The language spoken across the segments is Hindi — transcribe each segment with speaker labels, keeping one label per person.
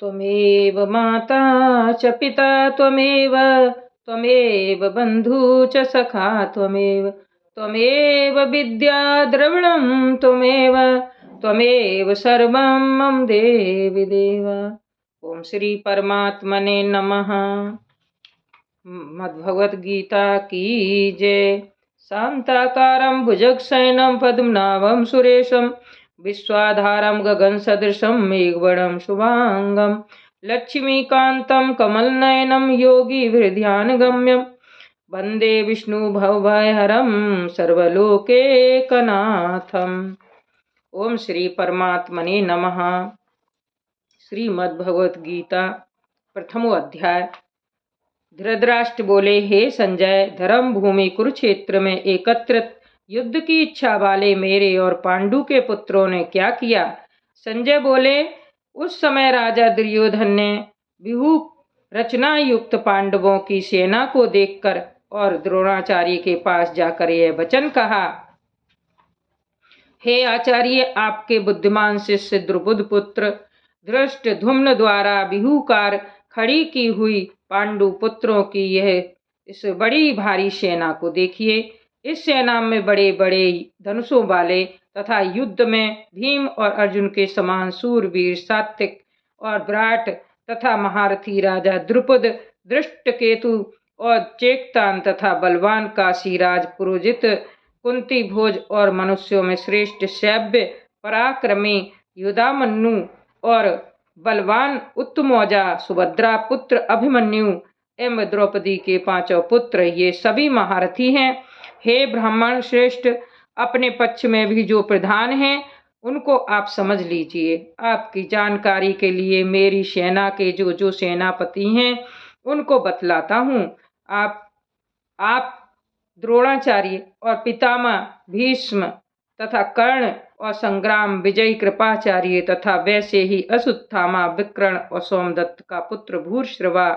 Speaker 1: त्वमेव माता च पिता त्वमेव त्वमेव बन्धु च सखा त्वमेव विद्या द्रविणं त्वमेव सर्वं मम देवि देव। ओम श्री परमात्मने नमः। मद्भगवत गीता की जय। शांताकारं भुजगशयनं पद्मनाभं सुरेशं विश्वाधारं गगनसदृशं मेघवर्णं शुभांगं लक्ष्मीकान्तं कमलनयनं योगिभिर्ध्यानगम्यं वन्दे विष्णुभवभयहरं सर्वलोकैकनाथम्। ओम श्री परमात्मने नमः। श्रीमद्भगवत गीता प्रथमो अध्याय। धृतराष्ट्र बोले, हे संजय, धर्म भूमि कुरुक्षेत्र में एकत्रित युद्ध की इच्छा वाले मेरे और पांडु के पुत्रों ने क्या किया? संजय बोले, उस समय राजा दुर्योधन ने व्यूह रचना युक्त पांडवों की सेना को देखकर और द्रोणाचार्य के पास जाकर यह वचन कहा, हे आचार्य, आपके बुद्धिमान शिष्य द्रुपद पुत्र धृष्टद्युम्न द्वारा व्यूहकार खड़ी की हुई पांडु पुत्रों की इस बड़ी भारी सेना को देखिए। इस सेना में बड़े बड़े धनुषों वाले तथा युद्ध में भीम और अर्जुन के समान सूरवीर सात्विक और विराट तथा महारथी राजा द्रुपद, दृष्टकेतु और चेकतान तथा बलवान काशीराज पुरोजित, कुंती भोज और मनुष्यों में श्रेष्ठ शैव्य पराक्रमी युधामन्यु और बलवान उत्तमौजा सुभद्रा पुत्र अभिमन्यु एवं द्रौपदी के पांचों पुत्र, ये सभी महारथी हैं। हे ब्राह्मण श्रेष्ठ, अपने पक्ष में भी जो प्रधान हैं उनको आप समझ लीजिए। आपकी जानकारी के लिए मेरी सेना के जो जो सेनापति हैं उनको बतलाता हूँ। आप द्रोणाचार्य और पितामह भीष्म तथा कर्ण और संग्राम विजयी कृपाचार्य तथा वैसे ही अश्वत्थामा, विकर्ण और सोमदत्त का पुत्र भूरिश्रवा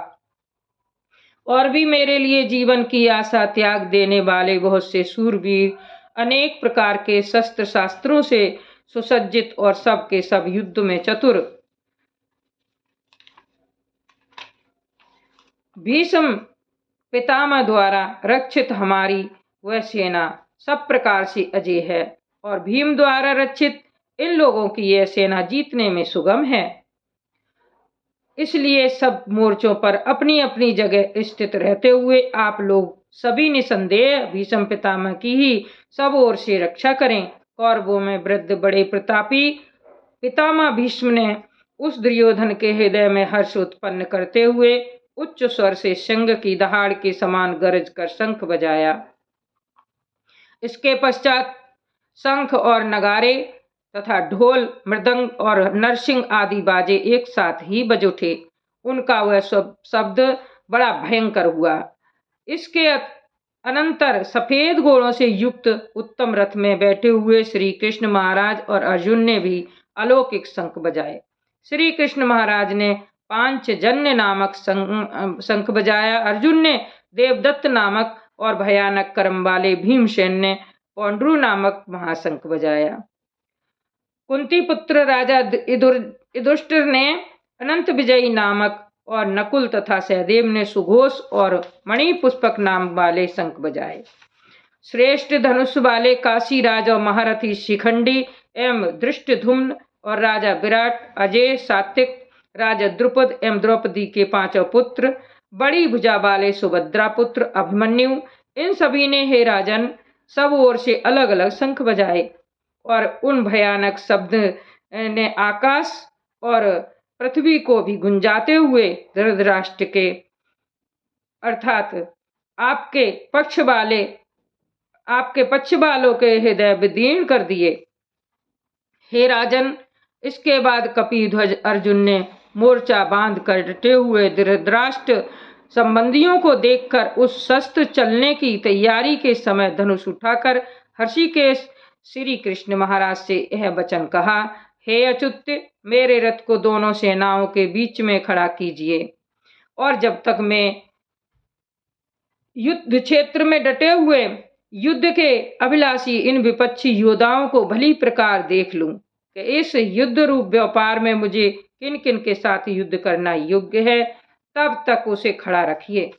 Speaker 1: और भी मेरे लिए जीवन की आशा त्याग देने वाले बहुत से शूरवीर, अनेक प्रकार के शस्त्र शास्त्रों से सुसज्जित और सब के सब युद्ध में चतुर, भीष्म पितामह द्वारा रक्षित हमारी वह सेना सब प्रकार से अजय है और भीम द्वारा रक्षित इन लोगों की यह सेना जीतने में सुगम है। इसलिए सब मोर्चों पर अपनी अपनी जगह स्थित रहते हुए आप लोग सभी निसंदेह भीष्म पितामह की ही सब ओर से रक्षा करें। कौरवों में वृद्ध बड़े प्रतापी पितामह भीष्म ने उस दुर्योधन के हृदय में हर्ष उत्पन्न करते हुए उच्च स्वर से सिंह की दहाड़ के समान गरज कर शंख बजाया। इसके पश्चात शंख और नगारे तथा ढोल, मृदंग और नरसिंह आदि बाजे एक साथ ही बज उठे। उनका वह शब्द बड़ा भयंकर हुआ। इसके अनंतर सफेद घोड़ों से युक्त उत्तम रथ में बैठे हुए श्री कृष्ण महाराज और अर्जुन ने भी अलौकिक शंख बजाए। श्री कृष्ण महाराज ने पांचजन्य नामक शंख बजाया। अर्जुन ने देवदत्त नामक और भयानक कर्म वाले भीमसेन ने पौंड्रू नामक महाशंख बजाया। कुंती पुत्र राजा युधिष्ठिर ने अनंत विजयी नामक और नकुल तथा सहदेव ने सुघोष और मणि पुष्पक नाम वाले शंख बजाए। श्रेष्ठ धनुष वाले काशीराज और महारथी शिखंडी एवं धृष्टद्युम्न और राजा विराट, अजय, सात्विक, राजा द्रुपद एवं द्रौपदी के पांचों पुत्र, बड़ी भुजा वाले सुभद्रा पुत्र अभिमन्यु, इन सभी ने हे राजन सब ओर से अलग अलग शंख बजाए और उन भयानक शब्द ने आकाश और पृथ्वी को भी गुंजाते हुए धृतराष्ट्र के अर्थात आपके पक्ष वालों के हृदय विदीर्ण कर दिए। हे राजन, इसके बाद कपिध्वज अर्जुन ने मोर्चा बांध कर डटे हुए धृतराष्ट्र संबंधियों को देखकर उस शस्त्र चलने की तैयारी के समय धनुष उठाकर हर्षिकेश श्री कृष्ण महाराज से यह वचन कहा, हे अच्युत, मेरे रथ को दोनों सेनाओं के बीच में खड़ा कीजिए और जब तक मैं युद्ध क्षेत्र में डटे हुए युद्ध के अभिलाषी इन विपक्षी योद्धाओं को भली प्रकार देख लूं। कि इस युद्ध रूप व्यापार में मुझे किन किन के साथ युद्ध करना योग्य है, तब तक उसे खड़ा रखिए।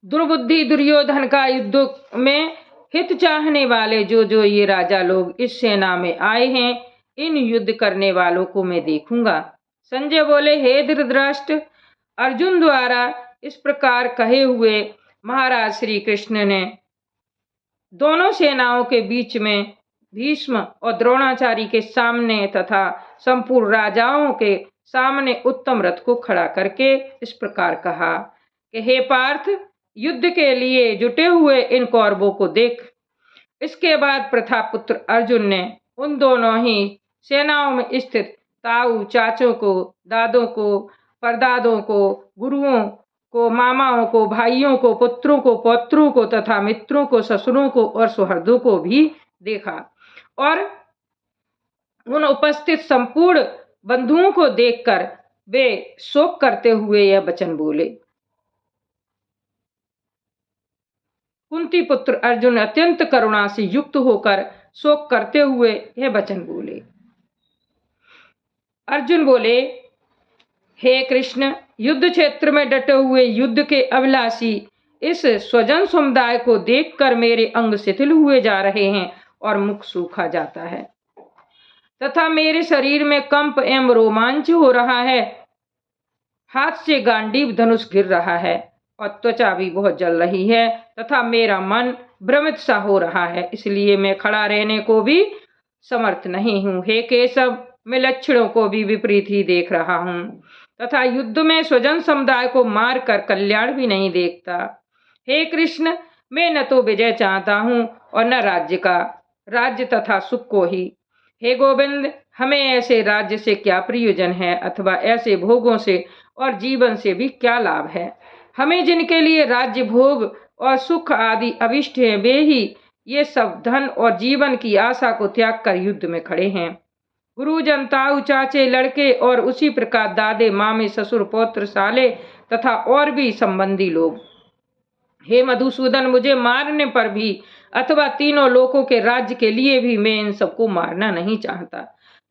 Speaker 1: दुर्बुद्धि दुर्योधन का युद्ध में हित चाहने वाले जो ये राजा लोग इस सेना में आए हैं, इन युद्ध करने वालों को मैं देखूंगा। संजय बोले, हे धृतराष्ट्र, अर्जुन द्वारा इस प्रकार कहे हुए महाराज श्री कृष्ण ने दोनों सेनाओं के बीच में भीष्म और द्रोणाचार्य के सामने तथा संपूर्ण राजाओं के सामने उत्तम रथ को खड़ा करके इस प्रकार कहा कि हे पार्थ, युद्ध के लिए जुटे हुए इन कौरवों को देख। इसके बाद प्रथापुत्र अर्जुन ने उन दोनों ही सेनाओं में स्थित ताऊ, चाचों को, दादों को, परदादों को, गुरुओं को, मामाओं को, भाइयों को, पुत्रों को, पौत्रों को तथा मित्रों को, ससुरों को और सुहृदों को भी देखा और उन उपस्थित संपूर्ण बंधुओं को देखकर वे शोक करते हुए यह वचन बोले। कुंती पुत्र अर्जुन अत्यंत करुणा से युक्त होकर शोक करते हुए यह वचन बोले। अर्जुन बोले, हे कृष्ण, युद्ध क्षेत्र में डटे हुए युद्ध के अभिलाषी इस स्वजन समुदाय को देखकर मेरे अंग शिथिल हुए जा रहे हैं और मुख सूखा जाता है तथा मेरे शरीर में कंप एवं रोमांच हो रहा है। हाथ से गांडीव धनुष गिर रहा है और त्वचा भी बहुत जल रही है तथा मेरा मन भ्रमित सा हो रहा है, इसलिए मैं खड़ा रहने को भी समर्थ नहीं हूँ। हे केशव, मैं लक्षणों को भी विपरीत ही देख रहा हूँ तथा युद्ध में स्वजन समुदाय को मार कर कल्याण भी नहीं देखता। हे कृष्ण, मैं न तो विजय चाहता हूँ और न राज्य तथा सुख को ही। हे गोविंद, हमें ऐसे राज्य से क्या प्रयोजन है अथवा ऐसे भोगों से और जीवन से भी क्या लाभ है। हमें जिनके लिए राज्य, भोग और सुख आदि अभिष्ट हैं, वे ही ये सब धन और जीवन की आशा को त्याग कर युद्ध में खड़े हैं। गुरुजन, ताऊ, चाचे, लड़के और उसी प्रकार दादे, मामे, ससुर, पौत्र, साले तथा और भी संबंधी लोग। हे मधुसूदन, मुझे मारने पर भी अथवा तीनों लोकों के राज्य के लिए भी मैं इन सबको मारना नहीं चाहता,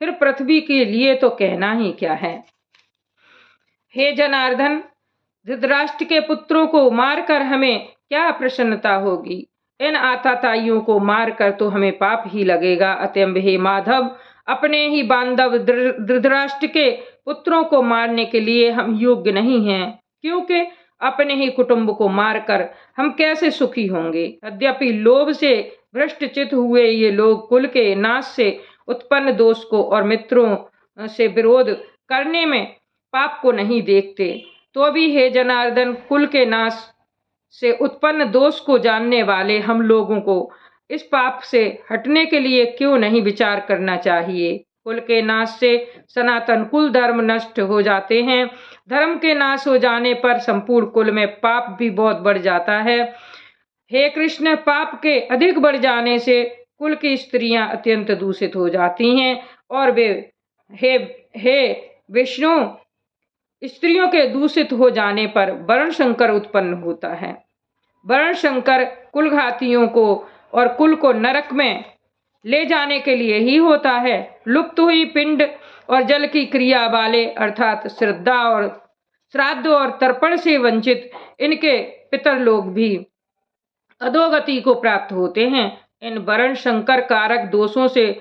Speaker 1: फिर पृथ्वी के लिए तो कहना ही क्या है। हे जनार्दन, धृतराष्ट्र के पुत्रों को मारकर हमें क्या प्रसन्नता होगी। इन आताताइयों को मारकर तो हमें पाप ही लगेगा। अतएव हे माधव, अपने ही बांधव धृतराष्ट्र के पुत्रों को मारने के लिए हम योग्य नहीं हैं, क्योंकि अपने ही कुटुंब को मारकर हम कैसे सुखी होंगे। यद्यपि लोभ से भ्रष्टचित हुए ये लोग कुल के नाश से उत्पन्न दोष को और मित्रों से विरोध करने में पाप को नहीं देखते, तो भी हे जनार्दन, कुल के नाश से उत्पन्न दोष को जानने वाले हम लोगों को इस पाप से हटने के लिए क्यों नहीं विचार करना चाहिए। कुल के नाश से सनातन कुल धर्म नष्ट हो जाते हैं। धर्म के नाश हो जाने पर संपूर्ण कुल में पाप भी बहुत बढ़ जाता है। हे कृष्ण, पाप के अधिक बढ़ जाने से कुल की स्त्रियां अत्यंत दूषित हो जाती हैं और वे हे विष्णु, स्त्रियों के दूषित हो जाने पर वर्ण संकर उत्पन्न होता है। वर्ण संकर कुलघातियों को और कुल को नरक में ले जाने के लिए ही होता है। लुप्त हुई पिंड और जल की क्रिया वाले अर्थात श्राद्ध और तर्पण से वंचित इनके पितर लोग भी अधोगति को प्राप्त होते हैं। इन वर्ण संकर कारक दोषों से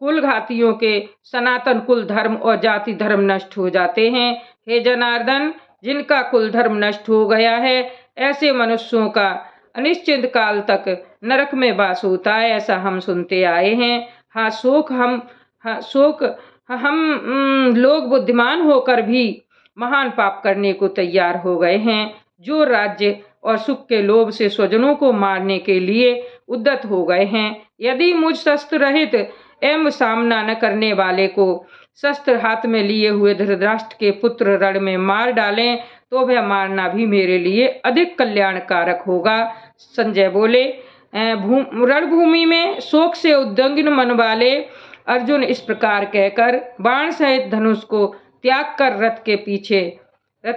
Speaker 1: कुलघातियों के सनातन कुल धर्म और जाति धर्म नष्ट हो जाते हैं। हे जनार्दन, जिनका कुल धर्म नष्ट हो गया है, ऐसे मनुष्यों का अनिश्चित काल तक नरक में वास होता है, ऐसा हम सुनते आए हैं। शोक हम लोग बुद्धिमान होकर भी महान पाप करने को तैयार हो गए हैं, जो राज्य और सुख के लोभ से स्वजनों को मारने के लिए उद्यत हो गए हैं। यदि मुझ शस्त्र रहित एवं सामना न करने वाले को शस्त्र हाथ में लिए हुए धृतराष्ट्र के पुत्र रण में मार डालें, तो वह मारना भी मेरे लिए अधिक कल्याणकारक होगा। संजय बोले, रणभूमि में शोक से उद्विग्न मन वाले अर्जुन इस प्रकार कहकर बाण सहित धनुष को त्याग कर रथ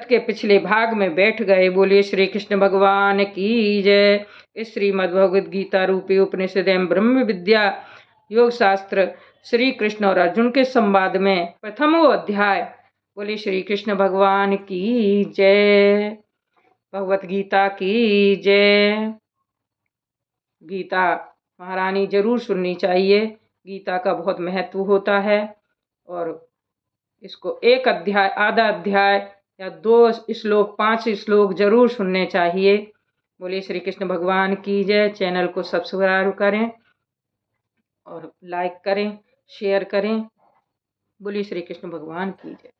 Speaker 1: के पिछले भाग में बैठ गए। बोले श्री कृष्ण भगवान की जय। इस श्रीमद् भगवद गीता रूपी उपनिषद एवं ब्रह्म विद्या योग शास्त्र श्री कृष्ण और अर्जुन के संवाद में प्रथमो अध्याय। बोले श्री कृष्ण भगवान की जय। भगवत गीता की जय। गीता महारानी जरूर सुननी चाहिए। गीता का बहुत महत्व होता है और इसको एक अध्याय, आधा अध्याय या 2 श्लोक, 5 श्लोक जरूर सुनने चाहिए। बोले श्री कृष्ण भगवान की जय। चैनल को सब्सक्राइब करें और लाइक करें, शेयर करें। बोले श्री कृष्ण भगवान की जय।